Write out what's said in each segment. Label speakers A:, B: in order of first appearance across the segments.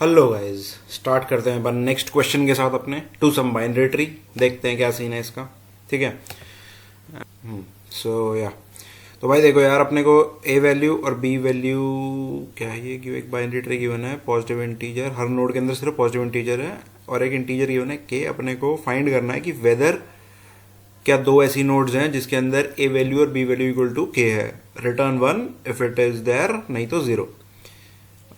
A: Hello guys, start करते हैं अपन next question के साथ अपने टू सम बाइनरी ट्री। देखते हैं क्या सीन है इसका। ठीक है। सो या तो भाई देखो यार, अपने को ए वैल्यू और बी वैल्यू क्या है ये, एक बाइनरी ट्री गिवन है, पॉजिटिव इंटीजर, हर नोड के अंदर सिर्फ पॉजिटिव इंटीजर है और एक इंटीजर गिवन है के। अपने को फाइंड करना है कि वेदर क्या दो ऐसी नोड्स हैं जिसके अंदर ए वैल्यू और B value equal to K है। Return 1 if it is there, नहीं तो 0।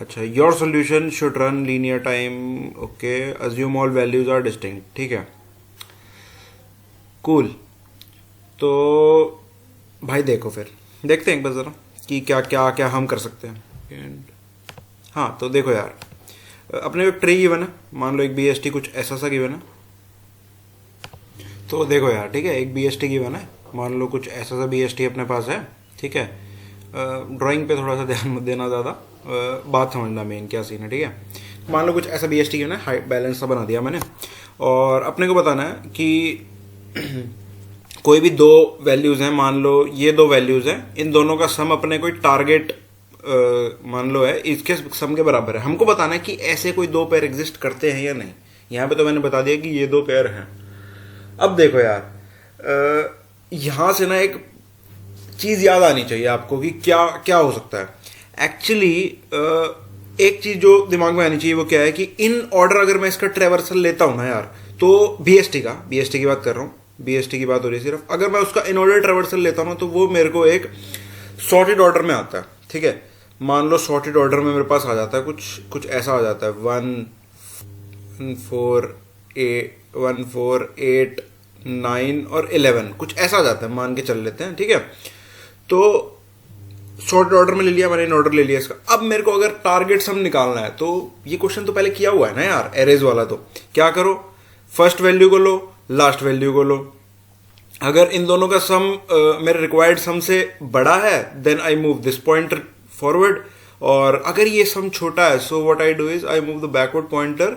A: अच्छा, your solution should run linear time. Okay, assume all values are distinct. ठीक है, कूल। तो भाई देखो, फिर देखते हैं एक बार जरा कि क्या क्या क्या हम कर सकते हैं। हाँ तो देखो यार, अपने एक ट्री गिवन है, मान लो एक बी एस टी कुछ ऐसा सा गिवन है। तो देखो यार, ठीक है, एक बी एस टी गिवन है, मान लो कुछ ऐसा सा बी एस टी अपने पास है। ठीक है, ड्राइंग पे थोड़ा सा ध्यान मत देना ज़्यादा, बात समझना मेन क्या सीन है। ठीक है, मान लो कुछ ऐसा बी एस टी गिवन है, हाई बैलेंस सा बना दिया मैंने, और अपने को बताना है कि कोई भी दो वैल्यूज हैं, मान लो ये दो वैल्यूज हैं, इन दोनों का सम अपने कोई टारगेट मान लो है, इसके सम के बराबर है। हमको बताना है कि ऐसे कोई दो पेयर एग्जिस्ट करते हैं या नहीं। यहाँ पे तो मैंने बता दिया कि ये दो पेयर हैं। अब देखो यार, यहां से ना एक चीज याद आनी चाहिए आपको कि क्या क्या हो सकता है एक्चुअली। एक चीज जो दिमाग में आनी चाहिए वो क्या है कि इन ऑर्डर अगर मैं इसका ट्रेवर्सल लेता हूं ना यार, तो बीएसटी की बात कर रहा हूं, बीएसटी की बात हो रही है सिर्फ। अगर मैं उसका इन ऑर्डर ट्रेवर्सल लेता हूं ना, तो वो मेरे को एक सॉर्टेड ऑर्डर में आता है। ठीक है, मान लो सॉर्टेड ऑर्डर में मेरे पास आ जाता है कुछ ऐसा आ जाता है 1 4 8 9 और 11, कुछ ऐसा आ जाता है, मान के चल लेते हैं। ठीक है, तो शॉर्ट ऑर्डर में ले लिया मैंने, इन ऑर्डर ले लिया इसका। अब मेरे को अगर टारगेट सम निकालना है, तो ये क्वेश्चन तो पहले किया हुआ है ना यार, एरेज वाला। तो क्या करो, फर्स्ट वैल्यू को लो, लास्ट वैल्यू को लो। अगर इन दोनों का सम मेरे रिक्वायर्ड सम से बड़ा है, then I move this pointer forward. और अगर ये सम छोटा है, so what I do is I move the backward pointer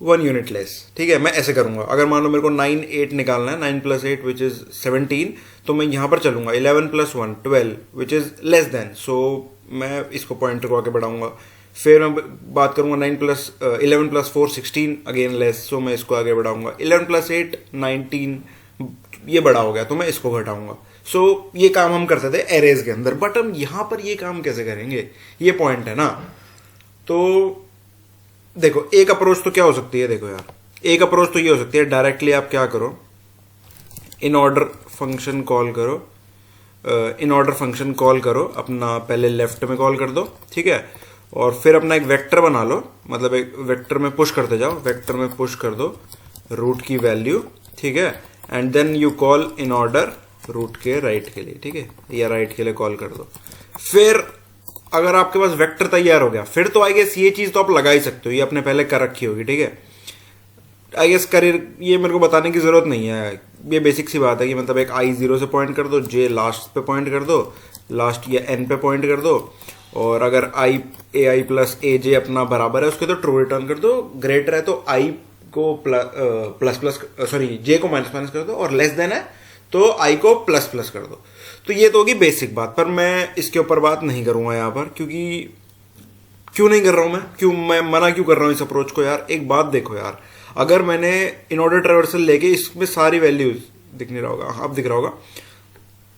A: 1 unit less. ठीक है, मैं ऐसे करूंगा। अगर मान लो मेरे को 9 8 निकालना है, 9 + 8 विच इज 17, तो मैं यहां पर चलूंगा 11 + 1 12 विच इज लेस देन, सो मैं इसको पॉइंटर को आगे बढ़ाऊंगा। फिर मैं बात करूंगा 11 + 4 16, अगेन लेस, सो मैं इसको आगे बढ़ाऊंगा। 11 + 8 19, ये बड़ा हो गया तो मैं इसको घटाऊंगा। सो ये काम हम करते थे एरेज के अंदर, बट हम यहां पर ये काम कैसे करेंगे, ये पॉइंट है ना। तो देखो, एक अप्रोच तो क्या हो सकती है, देखो यार, एक अप्रोच तो ये हो सकती है, डायरेक्टली आप क्या करो, इन ऑर्डर फंक्शन कॉल करो, इन ऑर्डर फंक्शन कॉल करो, अपना पहले लेफ्ट में कॉल कर दो। ठीक है, और फिर अपना एक वेक्टर बना लो, मतलब एक वेक्टर में पुश करते जाओ, वेक्टर में पुश कर दो रूट की वैल्यू। ठीक है, and then you call in order root के राइट के लिए। ठीक है, या राइट के लिए कॉल कर दो। फिर अगर आपके पास वेक्टर तैयार हो गया, फिर तो आई गेस ये चीज तो आप लगा ही सकते हो, ये आपने पहले कर रखी होगी। ठीक है, आई गेस करियर, ये मेरे को बताने की जरूरत नहीं है, ये बेसिक सी बात है कि मतलब एक आई 0 से पॉइंट कर दो, जे लास्ट पे पॉइंट कर दो, लास्ट या एन पे पॉइंट कर दो, और अगर आई ए आई प्लस ए जे अपना बराबर है उसके तो ट्रू रिटर्न कर दो, ग्रेटर है तो आई को प्लस प्लस सॉरी जे को माइनस माइनस कर दो, और लेस देन है तो आई को प्लस प्लस कर दो। तो ये तो होगी बेसिक बात, पर मैं इसके ऊपर बात नहीं करूंगा यहां पर, क्योंकि क्यों नहीं कर रहा हूं मैं मना क्यों कर रहा हूं इस अप्रोच को यार। एक बात देखो यार, अगर मैंने इन ऑर्डर ट्रेवर्सल लेके इसमें सारी वैल्यूज दिख नहीं रहा होगा, अब दिख रहा होगा,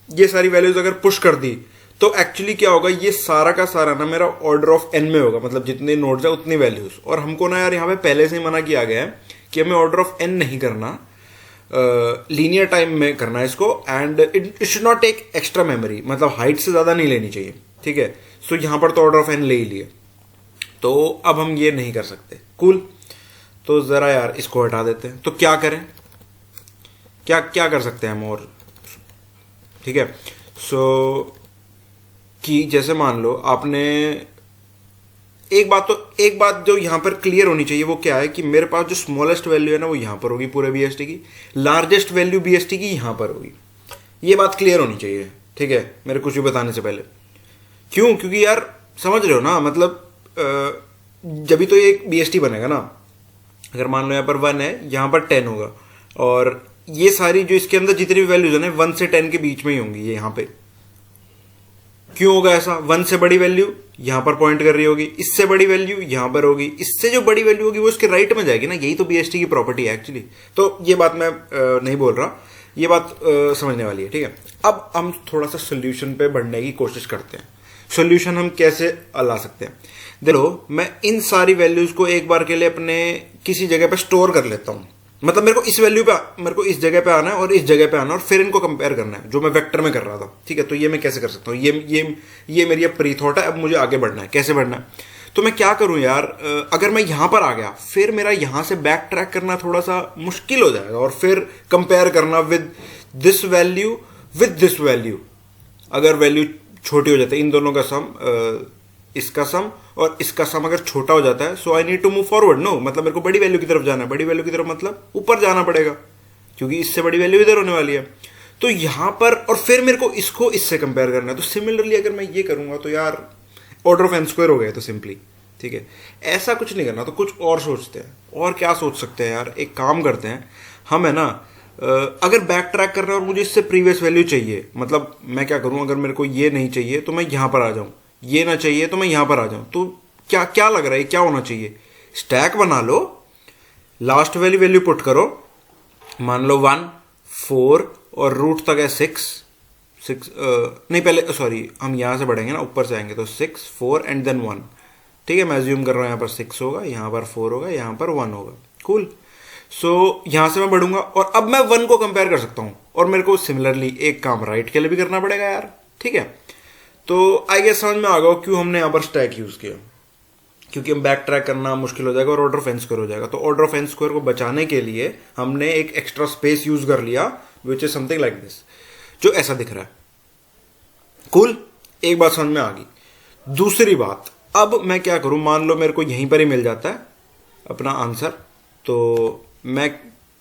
A: ये सारी वैल्यूज अगर पुश कर दी, तो एक्चुअली क्या होगा, ये सारा का सारा ना मेरा ऑर्डर ऑफ एन में होगा, मतलब जितने नोड्स है उतनी वैल्यूज। और हमको ना यार यहाँ पे पहले से ही मना किया गया है कि हमें ऑर्डर ऑफ एन नहीं करना, लीनियर टाइम में करना है इसको, and it should not take extra memory, मतलब हाइट से ज्यादा नहीं लेनी चाहिए। ठीक है, सो यहां पर तो ऑर्डर ऑफ एन ले ही लिए, तो अब हम ये नहीं कर सकते। कूल, तो जरा यार इसको हटा देते हैं। तो क्या करें, क्या क्या कर सकते हैं हम और। ठीक है, सो कि जैसे मान लो आपने एक बात जो यहां पर क्लियर होनी चाहिए वो क्या है कि मेरे पास जो स्मॉलेस्ट वैल्यू है ना वो यहां पर होगी पूरे बीएसटी की, लार्जेस्ट वैल्यू बीएसटी की यहां पर होगी। ये बात क्लियर होनी चाहिए। ठीक है, मेरे कुछ भी बताने से पहले। क्यों, क्योंकि यार समझ रहे हो ना, मतलब जब भी तो ये एक बीएसटी बनेगा ना, अगर मान लो यहां पर 1 है, यहां पर 10 होगा, और ये सारी जो इसके अंदर जितनी भी वैल्यूज है ना 1 से 10 के बीच में ही होंगी ये यहां पे। क्यों होगा ऐसा? 1 से बड़ी वैल्यू यहां पर पॉइंट कर रही होगी, इससे बड़ी वैल्यू यहां पर होगी, इससे जो बड़ी वैल्यू होगी वो इसके राइट में जाएगी ना। यही तो बीएसटी की प्रॉपर्टी है एक्चुअली। तो ये बात मैं नहीं बोल रहा, ये बात समझने वाली है, ठीक है। अब हम थोड़ा सा सोल्यूशन पे बढ़ने की कोशिश करते हैं। सोल्यूशन हम कैसे ला सकते हैं? देखो, मैं इन सारी वैल्यूज को एक बार के लिए अपने किसी जगह पे स्टोर कर लेता हूं। मतलब मेरे को इस वैल्यू पे, मेरे को इस जगह पे आना है और इस जगह पे आना है और फिर इनको कंपेयर करना है, जो मैं वेक्टर में कर रहा था, ठीक है। तो ये मैं कैसे कर सकता हूँ? ये मेरी अब प्री थॉट है। अब मुझे आगे बढ़ना है। कैसे बढ़ना है? तो मैं क्या करूं यार, अगर मैं यहां पर आ गया, फिर मेरा यहां से बैक ट्रैक करना थोड़ा सा मुश्किल हो जाएगा और फिर कंपेयर करना with this value with this value. अगर वैल्यू छोटी हो जाती है, इन दोनों का सम, इसका सम और इसका सम अगर छोटा हो जाता है, so I need to move forward. No, मतलब मेरे को बड़ी वैल्यू की तरफ जाना है। बड़ी वैल्यू की तरफ मतलब ऊपर जाना पड़ेगा, क्योंकि इससे बड़ी वैल्यू इधर होने वाली है। तो यहां पर, और फिर मेरे को इसको इससे कंपेयर करना है। तो सिमिलरली अगर मैं ये करूंगा तो यार ऑर्डर ऑफ एन स्क्वायर हो गया तो सिंपली, ठीक है। ऐसा कुछ नहीं करना, तो कुछ और सोचते हैं। और क्या सोच सकते हैं यार? एक काम करते हैं हम, है ना, अगर बैक ट्रैक कर रहे हैं और मुझे इससे प्रीवियस वैल्यू चाहिए, मतलब मैं क्या करूं, अगर मेरे को ये नहीं चाहिए तो मैं यहां पर आ जाऊं, ये ना चाहिए तो मैं यहां पर आ जाऊं। तो क्या क्या लग रहा है, क्या होना चाहिए? स्टैक बना लो, लास्ट वैल्यू पुट करो, मान लो 1 4 और रूट तक है 6 नहीं, पहले सॉरी, हम यहां से बढ़ेंगे ना, ऊपर से आएंगे तो 6 4 एंड देन 1, ठीक है। मैं अज्यूम कर रहा हूं यहां पर 6 होगा, यहां पर 4 होगा, यहां पर 1 होगा। कूल। सो यहां से मैं बढ़ूंगा और अब मैं 1 को कंपेयर कर सकता हूं, और मेरे को सिमिलरली एक काम राइट के लिए भी करना पड़ेगा यार, ठीक है। तो आई गेस समझ में आ गया क्यों हमने यहां पर स्टैक यूज किया, क्योंकि हम बैक ट्रैक करना मुश्किल हो जाएगा और ऑर्डर ऑफ एन स्क्वायर हो जाएगा। तो ऑर्डर ऑफ एन स्क्वायर को बचाने के लिए हमने एक एक्स्ट्रा स्पेस यूज कर लिया, which is something like this, जो ऐसा दिख रहा है। कूल। एक बात समझ में आ गई। दूसरी बात, अब मैं क्या करूं, मान लो मेरे को यहीं पर ही मिल जाता है अपना आंसर, तो मैं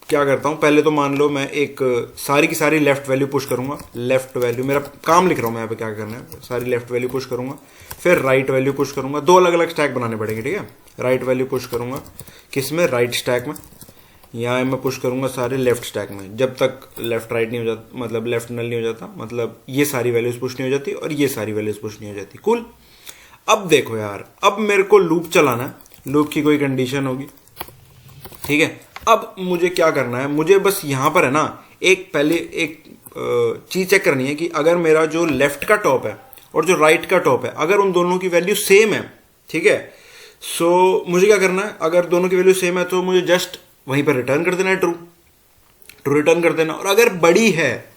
A: क्या करता हूं, पहले तो मान लो मैं एक सारी की सारी लेफ्ट वैल्यू पुश करूंगा। लेफ्ट वैल्यू, मेरा काम लिख रहा हूं मैं यहाँ पे, क्या करना है, सारी लेफ्ट वैल्यू पुश करूंगा, फिर राइट वैल्यू पुश करूंगा। 2 अलग अलग स्टैक बनाने पड़ेंगे, ठीक है। राइट वैल्यू पुश करूंगा किस में? राइट स्टैक में। यहाँ मैं पुश करूंगा सारे लेफ्ट स्टैक में, जब तक लेफ्ट राइट नहीं हो जाता, मतलब लेफ्ट नल नहीं हो जाता, मतलब ये सारी वैल्यूज पुश नहीं हो जाती और ये सारी वैल्यूज पुश नहीं हो जाती। कूल। अब देखो यार, अब मेरे को लूप चलाना है, लूप की कोई कंडीशन होगी, ठीक है। अब मुझे क्या करना है, मुझे बस यहां पर है ना, एक पहले एक चीज चेक करनी है कि अगर मेरा जो लेफ्ट का टॉप है और जो राइट का टॉप है, अगर उन दोनों की वैल्यू सेम है, ठीक है, सो मुझे क्या करना है, अगर दोनों की वैल्यू सेम है तो मुझे जस्ट वहीं पर रिटर्न कर देना है, ट्रू रिटर्न कर देना। और अगर बड़ी है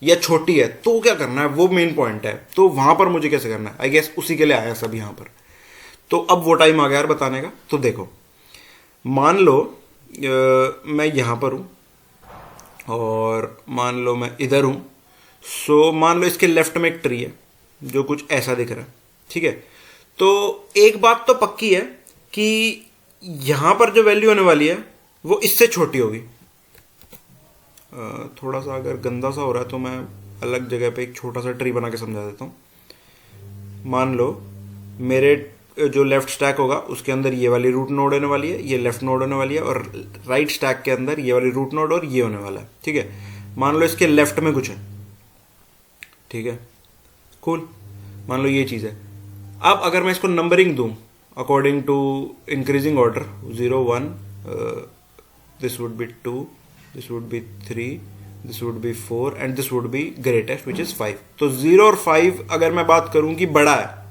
A: या छोटी है तो क्या करना है, वो मेन पॉइंट है। तो वहां पर मुझे कैसे करना है, आई गेस उसी के लिए आया सब यहां पर। तो अब वो टाइम आ गया यार बताने का। तो देखो, मान लो मैं यहां पर हूं और मान लो मैं इधर हूं। सो मान लो इसके लेफ्ट में एक ट्री है जो कुछ ऐसा दिख रहा है, ठीक है। तो एक बात तो पक्की है कि यहां पर जो वैल्यू होने वाली है वो इससे छोटी होगी। थोड़ा सा अगर गंदा सा हो रहा है तो मैं अलग जगह पे एक छोटा सा ट्री बना के समझा देता हूं। मान लो मेरे जो लेफ्ट स्टैक होगा उसके अंदर ये वाली रूट नोड होने वाली है, ये लेफ्ट नोड होने वाली है, और राइट स्टैक के अंदर ये वाली रूट नोड और ये होने वाला है, ठीक है। मान लो इसके लेफ्ट में कुछ है, ठीक है, कूल। मान लो ये चीज है। अब अगर मैं इसको नंबरिंग दूं according to increasing order, 0 1, this would be 2, this would be 3, this would be 4 and this would be greatest which is 5। तो 0 और 5 अगर मैं बात करूं कि बड़ा है,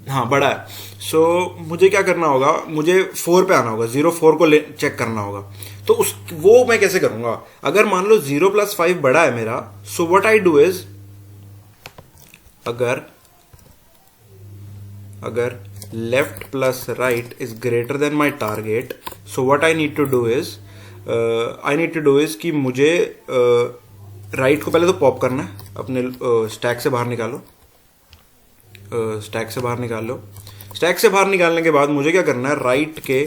A: हाँ बड़ा है, सो मुझे क्या करना होगा, मुझे 4 पे आना होगा, 0 4 को चेक करना होगा। तो वो मैं कैसे करूंगा, अगर मान लो 0 + 5 बड़ा है मेरा, so what I do is, अगर left plus right is greater than my target, so what I need to do is कि मुझे राइट को पहले तो पॉप करना है, अपने स्टैक से बाहर निकालो, स्टैक से बाहर निकाल लो। स्टैक से बाहर निकालने के बाद मुझे क्या करना है, राइट के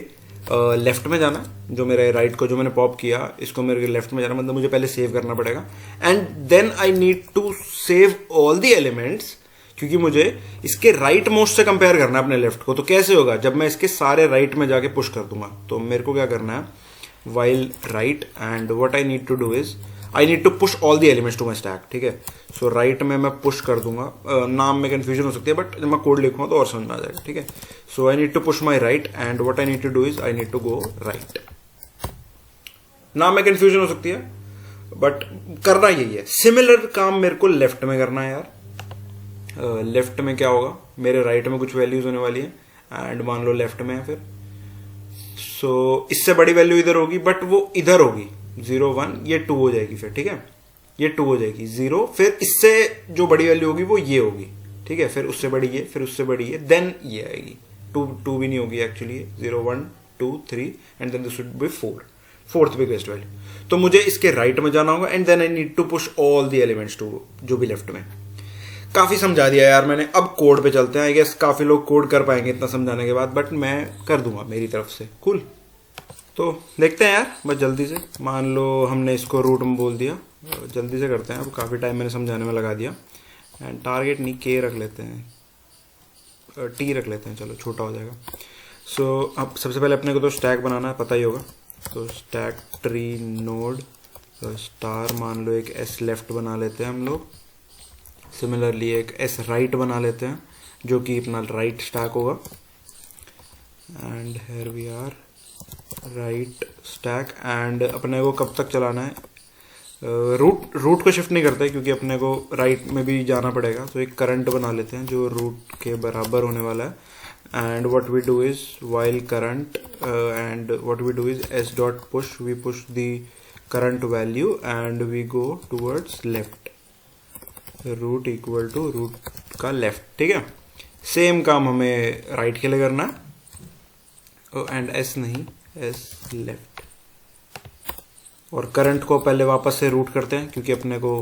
A: लेफ्ट में जाना, जो मेरे राइट को जो मैंने पॉप किया इसको मेरे लेफ्ट में जाना, मतलब मुझे पहले सेव करना पड़ेगा। And then I need to save all the elements, क्योंकि मुझे इसके राइट मोस्ट से कंपेयर करना है अपने लेफ्ट को। तो कैसे होगा, जब मैं इसके सारे राइट में जाके पुश कर दूंगा। तो मेरे को क्या करना है, while right, and what I need to do is I need to push all the elements to my stack, ठीक है। सो राइट में मैं पुश कर दूंगा, नाम में कंफ्यूजन हो सकती है बट जब मैं कोड लिखूंगा तो और समझ में आ जाएगा, ठीक है। So I need to push my right and what I need to do is I need to go right. नाम में कंफ्यूजन हो सकती है बट करना यही है। सिमिलर काम मेरे को लेफ्ट में करना है यार। लेफ्ट में क्या होगा, मेरे राइट में कुछ वैल्यूज होने वाली है एंड मान लो लेफ्ट में है फिर। सो इससे बड़ी वैल्यू इधर होगी बट वो इधर होगी 0 1, ये 2 हो जाएगी फिर, ठीक है। ये 2 हो जाएगी 0, फिर इससे जो बड़ी वैल्यू होगी वो ये होगी, ठीक है। फिर उससे बड़ी ये, फिर उससे बड़ी ये, देन ये आएगी। 2 भी नहीं होगी actually, 0 1 2 3 and then this would be 4, fourth biggest value. तो मुझे इसके राइट में जाना होगा and then I need to push all the elements to जो भी लेफ्ट में। काफी समझा दिया यार मैंने, अब कोड पे चलते हैं। आई गेस काफी लोग कोड कर पाएंगे इतना समझाने के बाद, बट मैं कर दूंगा मेरी तरफ से। कूल, तो देखते हैं यार बस जल्दी से। मान लो हमने इसको रूट में बोल दिया, जल्दी से करते हैं। अब काफी टाइम मैंने समझाने में लगा दिया। एंड टारगेट नहीं, के रख लेते हैं, टी रख लेते हैं, चलो छोटा हो जाएगा। सो अब सबसे पहले अपने को तो स्टैक बनाना है, पता ही होगा। तो स्टैक ट्री नोड स्टार, मान लो एक एस लेफ्ट बना लेते हैं हम लोग। सिमिलरली एक एस राइट बना लेते हैं जो कि अपना राइट स्टैक होगा। And here we are right stack. And अपने को कब तक चलाना है, रूट को शिफ्ट नहीं करते क्योंकि अपने को राइट में भी जाना पड़ेगा। तो एक करंट बना लेते हैं जो रूट के बराबर होने वाला है। And what we do is while current and what we do is s dot push, we push the current value and we go towards left, root equal to root का लेफ्ट, ठीक है। Same काम हमें right के लिए करना है and S नहीं, एस लेफ्ट। और करंट को पहले वापस से रूट करते हैं क्योंकि अपने को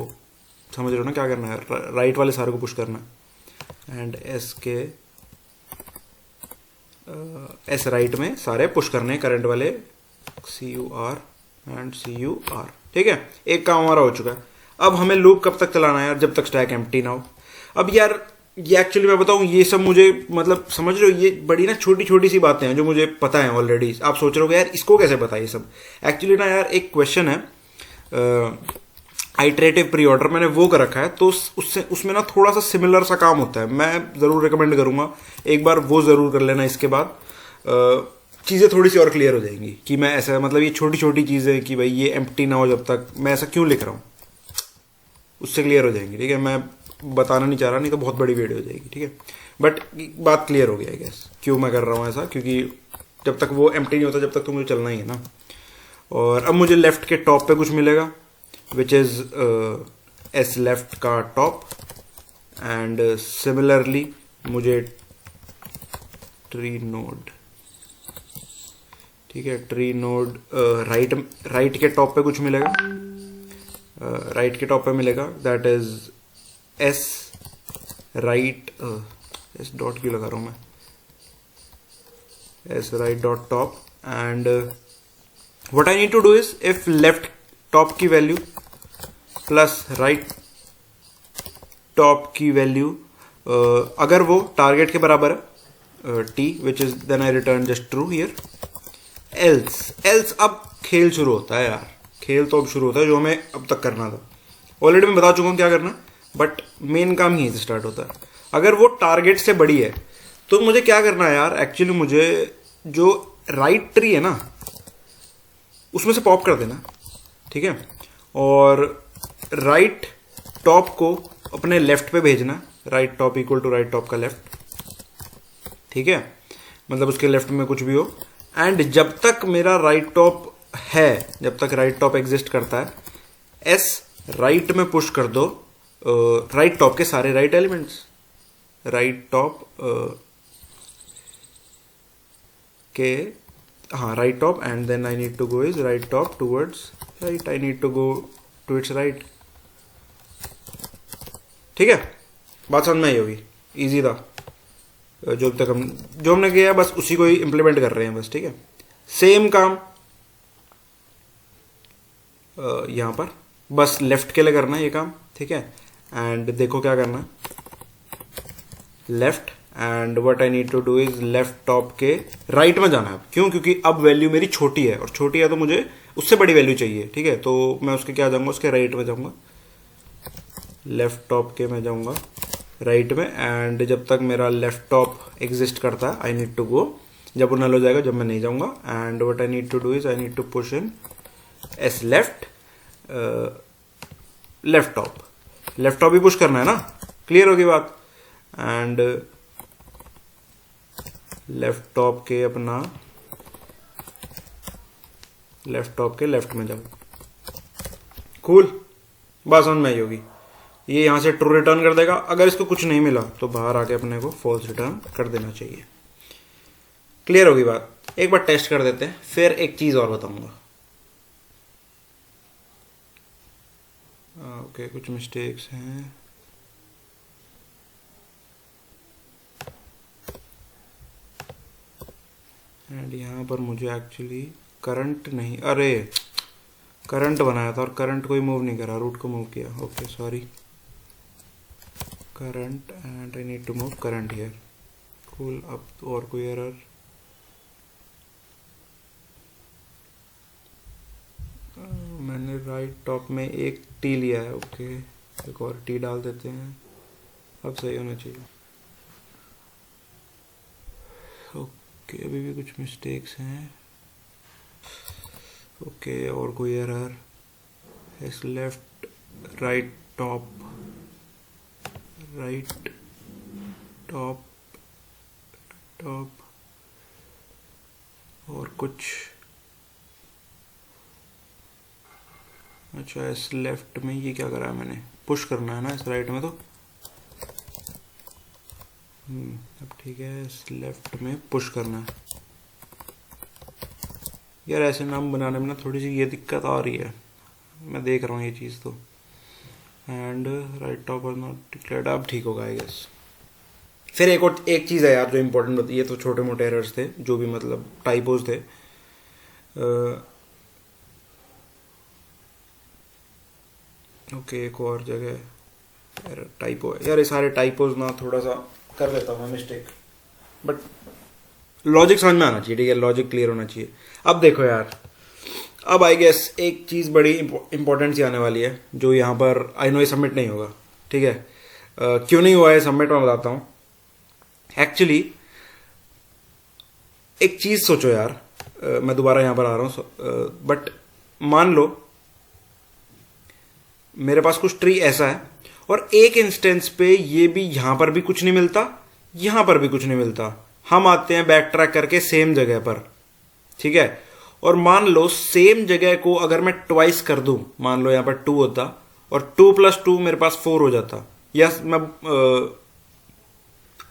A: समझ रहे हो ना क्या करना है, राइट वाले सारे को पुश करना है। एंड एस के एस राइट में सारे पुश करने हैं करंट वाले, CUR एंड CUR, ठीक है। एक काम हमारा हो चुका है। अब हमें लूप कब तक चलाना है यार, जब तक स्टैक एम्प्टी ना हो। अब यार ये एक्चुअली मैं बताऊं, ये सब मुझे मतलब समझ रहे हो, ये बड़ी ना छोटी छोटी सी बातें हैं जो मुझे पता है ऑलरेडी। आप सोच रहे हो यार इसको कैसे पता ये सब। एक्चुअली ना यार एक क्वेश्चन है आइटरेटिव प्री ऑर्डर, मैंने वो कर रखा है। तो उससे उसमें ना थोड़ा सा सिमिलर सा काम होता है। मैं जरूर रिकमेंड करूंगा एक बार वो जरूर कर लेना। इसके बाद चीज़ें थोड़ी सी और क्लियर हो जाएंगी कि मैं ऐसा मतलब ये छोटी छोटी चीज़ें कि भाई ये एम्प्टी ना हो जब तक, मैं ऐसा क्यों लिख रहा हूँ, उससे क्लियर हो जाएंगी, ठीक है। मैं बताना नहीं चाह रहा, नहीं तो बहुत बड़ी वीडियो हो जाएगी, ठीक है। बट बात क्लियर हो गई आई गेस क्यों मैं कर रहा हूँ ऐसा, क्योंकि जब तक वो एम्प्टी नहीं होता जब तक तो मुझे चलना ही है ना। और अब मुझे लेफ्ट के टॉप पे कुछ मिलेगा विच इज एस लेफ्ट का टॉप। एंड सिमिलरली मुझे ट्री नोड, ठीक है, ट्री नोड राइट के टॉप पे कुछ मिलेगा, राइट के टॉप पे मिलेगा, that is s right, s dot क्यों लगा रहा हूं मैं, s right dot top. And what I need to do is if left top की वैल्यू प्लस राइट टॉप की वैल्यू अगर वो टारगेट के बराबर है t, which is then I return just true here. Else अब खेल शुरू होता है यार, खेल तो अब शुरू होता है जो हमें अब तक करना था। ऑलरेडी मैं बता चुका हूं क्या करना, बट मेन काम ही स्टार्ट होता है। अगर वो टारगेट से बड़ी है तो मुझे क्या करना है यार, एक्चुअली मुझे जो राइट ट्री है ना उसमें से पॉप कर देना, ठीक है। और राइट टॉप को अपने लेफ्ट पे भेजना, right top equal to right top का लेफ्ट, ठीक है, मतलब उसके लेफ्ट में कुछ भी हो। एंड जब तक मेरा राइट टॉप है, जब तक राइट टॉप एग्जिस्ट करता है, एस राइट में पुश कर दो राइट टॉप के सारे राइट एलिमेंट्स, राइट टॉप के, हाँ right top. And then I need to go is right top towards right, I need to go to its right, ठीक है। बात समझ में आई होगी, इजी था। जो तक जो हमने किया बस उसी को ही इंप्लीमेंट कर रहे हैं बस, ठीक है। सेम काम यहां पर बस लेफ्ट के लिए करना है ये काम, ठीक है। एंड देखो क्या करना है, left and what I need to do is left top के राइट में जाना है। क्यों, क्योंकि अब वैल्यू मेरी छोटी है और छोटी है तो मुझे उससे बड़ी वैल्यू चाहिए, ठीक है। तो मैं उसके क्या जाऊंगा, उसके राइट में जाऊंगा, लेफ्ट टॉप के में जाऊंगा राइट में, एंड जब तक मेरा लेफ्ट टॉप एग्जिस्ट करता है आई नीड टू गो, जब वो नल हो जाएगा जब मैं नहीं जाऊंगा, and what I need to do is I need to push in s left left top ही पुश करना है ना, क्लियर होगी बात। एंड लेफ्ट टॉप के अपना लेफ्ट टॉप के लेफ्ट में जाओ, कूल, बात समझ में आई होगी। ये यहां से ट्रू रिटर्न कर देगा, अगर इसको कुछ नहीं मिला तो बाहर आके अपने को फॉल्स रिटर्न कर देना चाहिए, क्लियर होगी बात। एक बार टेस्ट कर देते हैं, फिर एक चीज और बताऊंगा। ओके, कुछ मिस्टेक्स हैं, एंड यहां पर मुझे एक्चुअली करंट नहीं, अरे करंट बनाया था और करंट कोई मूव नहीं करा, रूट को मूव किया, okay sorry, current and I need to move current here, cool. अब और कोई एरर, मैंने राइट टॉप में एक टी लिया है, ओके एक और टी डाल देते हैं, अब सही होना चाहिए। ओके, अभी भी कुछ मिस्टेक्स हैं, ओके और कोई एरर, इस लेफ्ट राइट टॉप टॉप और कुछ, अच्छा इस लेफ्ट में ये क्या करा है मैंने, पुश करना है ना इस राइट में, तो अब ठीक है, इस लेफ्ट में पुश करना है। यार ऐसे नाम बनाने में ना थोड़ी सी ये दिक्कत आ रही है, मैं देख रहा हूँ ये चीज़ तो, एंड राइट टॉप और नॉट डिक्लेयर्ड, अब ठीक होगा आई गेस। फिर एक चीज़ है यार जो इम्पोर्टेंट होती है, तो छोटे मोटे एरर्स थे जो भी मतलब टाइपोज थे, ओके एक और जगह एरर टाइपो है यार, ये सारे टाइपोज ना थोड़ा सा कर लेता हूँ मैं मिस्टेक, बट लॉजिक समझ में आना चाहिए, ठीक है, लॉजिक क्लियर होना चाहिए। अब देखो यार, अब आई गेस एक चीज़ बड़ी इंपॉर्टेंट सी आने वाली है, जो यहाँ पर आई नो ये सबमिट नहीं होगा, ठीक है। क्यों नहीं हुआ है सबमिट, मैं बताता हूँ। एक्चुअली एक चीज़ सोचो यार, मैं दोबारा यहाँ पर आ रहा हूँ, बट मान लो मेरे पास कुछ ट्री ऐसा है और एक इंस्टेंस पे ये भी यहां पर भी कुछ नहीं मिलता, यहां पर भी कुछ नहीं मिलता, हम आते हैं बैक ट्रैक करके सेम जगह पर, ठीक है। और मान लो सेम जगह को अगर मैं ट्वाइस कर दूं, मान लो यहां पर 2 होता और 2 + 2 मेरे पास 4 हो जाता, या मैं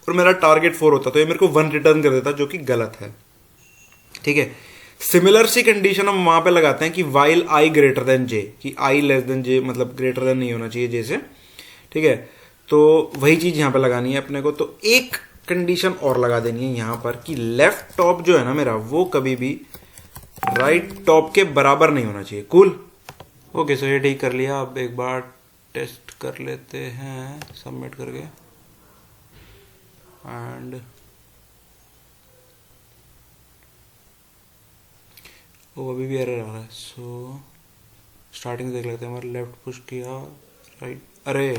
A: और मेरा टारगेट 4 होता, तो ये मेरे को 1 रिटर्न कर देता, जो कि गलत है, ठीक है। सिमिलर सी कंडीशन हम वहां पे लगाते हैं कि वाइल आई ग्रेटर देन जे, कि आई लेस देन जे, मतलब ग्रेटर देन नहीं होना चाहिए जे से, ठीक है। तो वही चीज यहां पे लगानी है अपने को। तो एक कंडीशन और लगा देनी है यहां पर कि लेफ्ट टॉप जो है ना मेरा, वो कभी भी राइट टॉप के बराबर नहीं होना चाहिए, कूल। ओके सो ये ठीक कर लिया। अब एक बार टेस्ट कर लेते हैं सबमिट करके, एंड वो अभी भी एरर आ रहा है। सो स्टार्टिंग देख लेते हैं, हमारे लेफ्ट पुश किया, राइट, अरे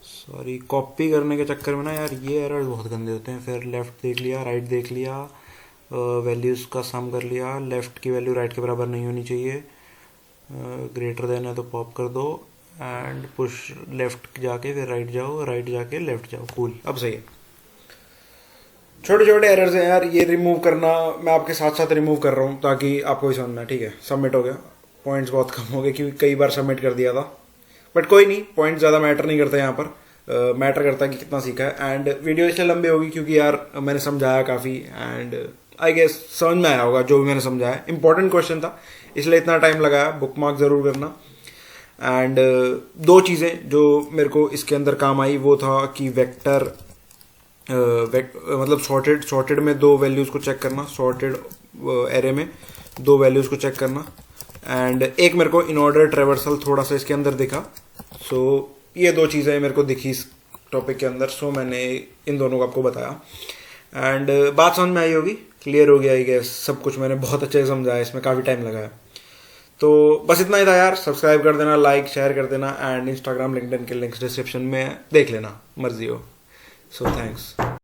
A: सॉरी, कॉपी करने के चक्कर में ना यार ये एरर बहुत गंदे होते हैं। फिर लेफ्ट देख लिया, राइट देख लिया, वैल्यूज़ का सम कर लिया, लेफ्ट की वैल्यू राइट के बराबर नहीं होनी चाहिए, ग्रेटर देन है तो पॉप कर दो, एंड पुश लेफ्ट जाके फिर राइट जाओ, राइट जाके लेफ्ट जाओ, कूल। अब सही है। छोटे छोटे एरर्स हैं यार, ये रिमूव करना मैं आपके साथ साथ रिमूव कर रहा हूँ ताकि आपको भी समझ में आए, ठीक है। सबमिट हो गया, पॉइंट्स बहुत कम हो गए क्योंकि कई बार सबमिट कर दिया था, बट कोई नहीं, पॉइंट ज़्यादा मैटर नहीं करता यहाँ पर, मैटर करता है कि कितना सीखा है। एंड वीडियो इसलिए लंबी होगी क्योंकि यार मैंने समझाया काफ़ी, एंड आई गेस समझ में आया होगा जो भी मैंने समझाया। इंपॉर्टेंट क्वेश्चन था इसलिए इतना टाइम लगाया, बुक मार्क ज़रूर करना। एंड दो चीज़ें जो मेरे को इसके अंदर काम आई वो था कि वेक्टर मतलब सॉर्टेड में 2 वैल्यूज़ को चेक करना, सॉर्टेड एरे में 2 वैल्यूज़ को चेक करना, एंड एक मेरे को इन ऑर्डर ट्रेवर्सल थोड़ा सा इसके अंदर दिखा। सो ये 2 चीज़ें मेरे को दिखी इस टॉपिक के अंदर, सो मैंने इन दोनों को आपको बताया। एंड बात समझ में आई होगी, क्लियर हो गया आई गेस, सब कुछ मैंने बहुत अच्छे से समझाया, इसमें काफ़ी टाइम लगाया। तो बस इतना ही था यार। सब्सक्राइब कर देना, लाइक शेयर कर देना, एंड इंस्टाग्राम लिंक्डइन के लिंक्स डिस्क्रिप्शन में देख लेना, मर्जी हो। So thanks.